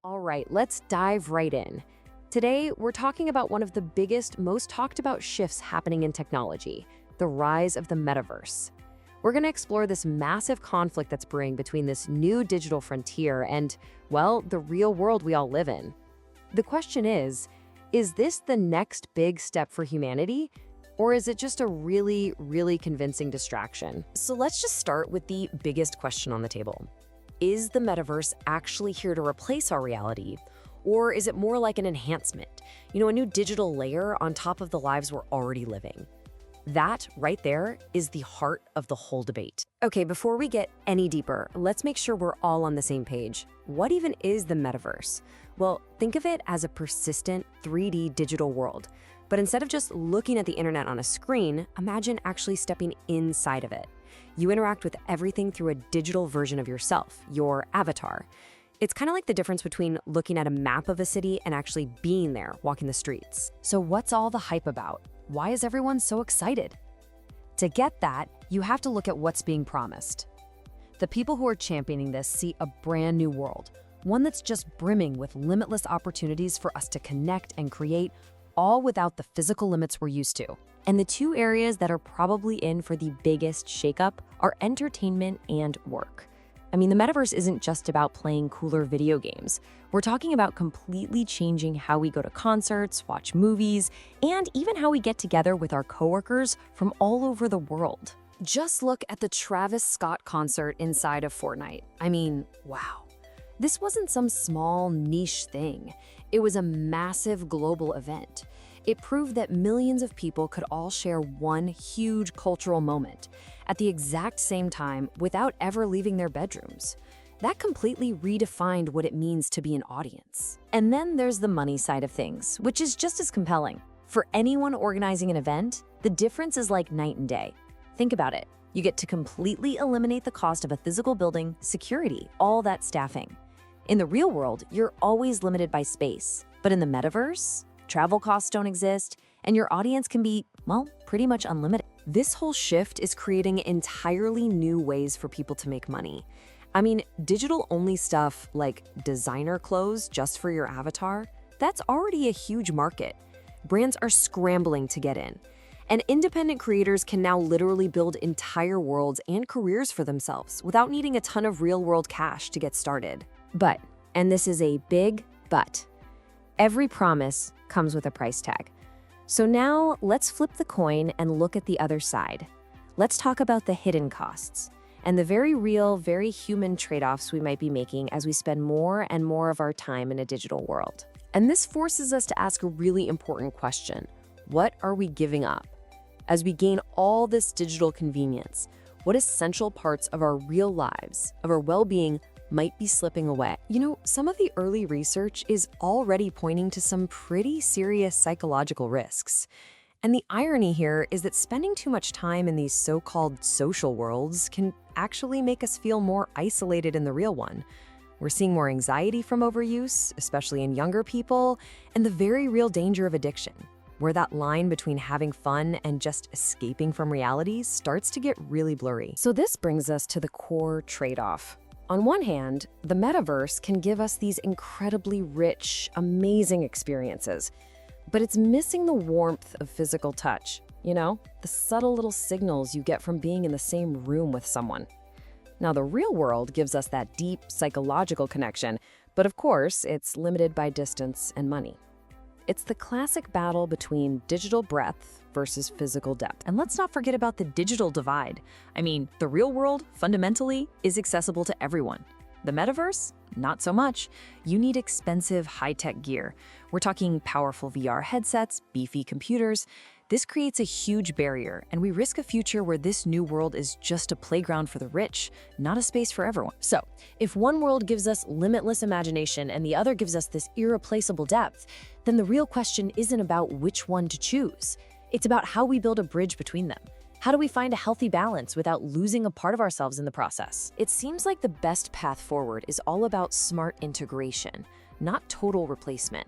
All right, let's dive right in. Today, we're talking about one of the biggest, most talked about shifts happening in technology, the rise of the metaverse. We're going to explore this massive conflict that's brewing between this new digital frontier and, well, the real world we all live in. The question is this the next big step for humanity? Or is it just a really, really convincing distraction? So let's just start with the biggest question on the table. Is the metaverse actually here to replace our reality? Or is it more like an enhancement? A new digital layer on top of the lives we're already living. That right there is the heart of the whole debate. Okay, before we get any deeper, let's make sure we're all on the same page. What even is the metaverse? Well, think of it as a persistent 3D digital world. But instead of just looking at the internet on a screen, imagine actually stepping inside of it. You interact with everything through a digital version of yourself, your avatar. It's kind of like the difference between looking at a map of a city and actually being there, walking the streets. So what's all the hype about? Why is everyone so excited? To get that, you have to look at what's being promised. The people who are championing this see a brand new world, one that's just brimming with limitless opportunities for us to connect and create, all without the physical limits we're used to. And the two areas that are probably in for the biggest shakeup are entertainment and work. The metaverse isn't just about playing cooler video games. We're talking about completely changing how we go to concerts, watch movies, and even how we get together with our coworkers from all over the world. Just look at the Travis Scott concert inside of Fortnite. Wow. This wasn't some small niche thing. It was a massive global event. It proved that millions of people could all share one huge cultural moment at the exact same time without ever leaving their bedrooms. That completely redefined what it means to be an audience. And then there's the money side of things, which is just as compelling. For anyone organizing an event, the difference is like night and day. Think about it. You get to completely eliminate the cost of a physical building, security, all that staffing. In the real world, you're always limited by space. But in the metaverse, travel costs don't exist, and your audience can be, well, pretty much unlimited. This whole shift is creating entirely new ways for people to make money. Digital-only stuff like designer clothes just for your avatar, that's already a huge market. Brands are scrambling to get in. And independent creators can now literally build entire worlds and careers for themselves without needing a ton of real-world cash to get started. But, and this is a big but, every promise comes with a price tag. So now let's flip the coin and look at the other side. Let's talk about the hidden costs and the very real, very human trade-offs we might be making as we spend more and more of our time in a digital world. And this forces us to ask a really important question. What are we giving up? As we gain all this digital convenience, what essential parts of our real lives, of our well-being, might be slipping away? Some of the early research is already pointing to some pretty serious psychological risks. And the irony here is that spending too much time in these so-called social worlds can actually make us feel more isolated in the real one. We're seeing more anxiety from overuse, especially in younger people, and the very real danger of addiction, where that line between having fun and just escaping from reality starts to get really blurry. So this brings us to the core trade-off. On one hand, the metaverse can give us these incredibly rich, amazing experiences, but it's missing the warmth of physical touch, the subtle little signals you get from being in the same room with someone. Now, the real world gives us that deep psychological connection, but of course, it's limited by distance and money. It's the classic battle between digital breadth versus physical depth. And let's not forget about the digital divide. The real world, fundamentally, is accessible to everyone. The metaverse? Not so much. You need expensive, high-tech gear. We're talking powerful VR headsets, beefy computers. This creates a huge barrier, and we risk a future where this new world is just a playground for the rich, not a space for everyone. So, if one world gives us limitless imagination and the other gives us this irreplaceable depth, then the real question isn't about which one to choose. It's about how we build a bridge between them. How do we find a healthy balance without losing a part of ourselves in the process? It seems like the best path forward is all about smart integration, not total replacement.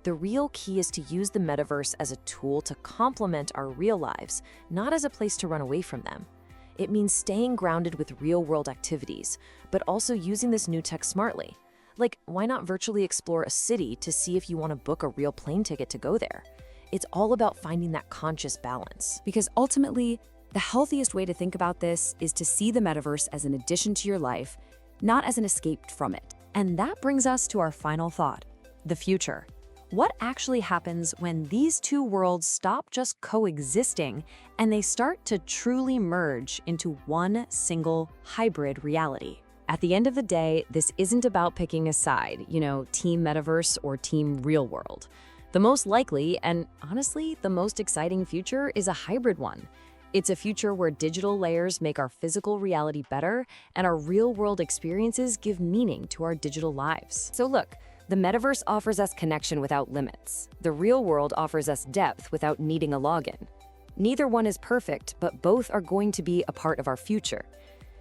The real key is to use the metaverse as a tool to complement our real lives, not as a place to run away from them. It means staying grounded with real-world activities, but also using this new tech smartly, Like, why not virtually explore a city to see if you want to book a real plane ticket to go there? It's all about finding that conscious balance. Because ultimately, the healthiest way to think about this is to see the metaverse as an addition to your life, not as an escape from it. And that brings us to our final thought, the future. What actually happens when these two worlds stop just coexisting and they start to truly merge into one single hybrid reality? At the end of the day, this isn't about picking a side, team metaverse or team real world. The most likely, and honestly, the most exciting future is a hybrid one. It's a future where digital layers make our physical reality better and our real-world experiences give meaning to our digital lives. So look, the metaverse offers us connection without limits. The real world offers us depth without needing a login. Neither one is perfect, but both are going to be a part of our future.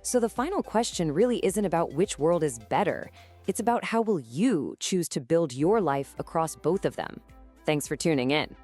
So the final question really isn't about which world is better. It's about how will you choose to build your life across both of them. Thanks for tuning in.